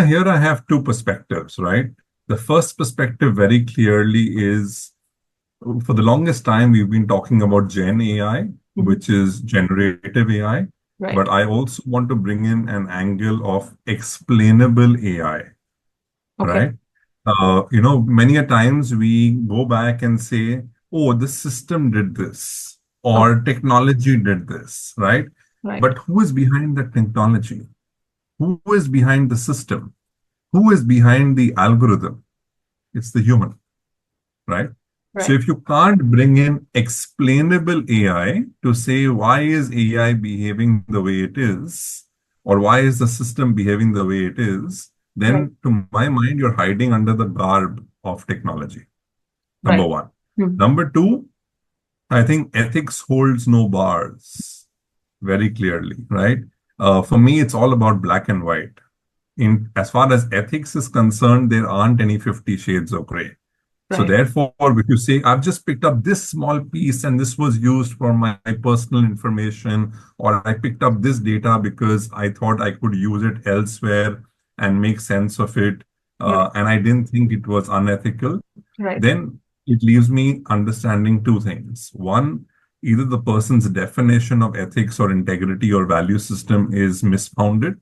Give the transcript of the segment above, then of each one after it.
Here I have two perspectives, right? The first perspective very clearly is for the longest time, we've been talking about Gen AI, Mhm. which is generative AI. Right. But I also want to bring in an angle of explainable AI, Okay. right? Many a times we go back and say, oh, the system did this Okay. or technology did this, right? Right. But who is behind the technology? Who is behind the system? Who is behind the algorithm? It's the human, right? So Right. if you can't bring in explainable AI to say why is AI behaving the way it is, or why is the system behaving the way it is, Right. then to my mind, you're hiding under the garb of technology. Number Right. one. Hmm. Number two, I think ethics holds no bars very clearly, right? For me, it's all about black and white. In as far as ethics is concerned, there aren't any 50 shades of gray. So Right. therefore, if you say, I've just picked up this small piece and this was used for my personal information, or I picked up this data because I thought I could use it elsewhere and make sense of it, Right. and I didn't think it was unethical, Right. then it leaves me understanding two things. One, either the person's definition of ethics or integrity or value system is misfounded,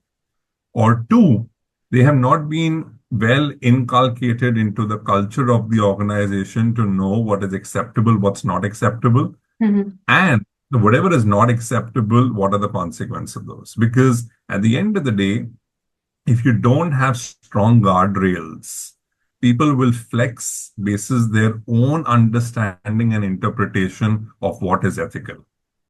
or two, they have not been well inculcated into the culture of the organization to know what is acceptable, what's not acceptable, Hmm. and whatever is not acceptable, what are the consequences of those? Because at the end of the day, if you don't have strong guardrails, people will flex basis their own understanding and interpretation of what is ethical.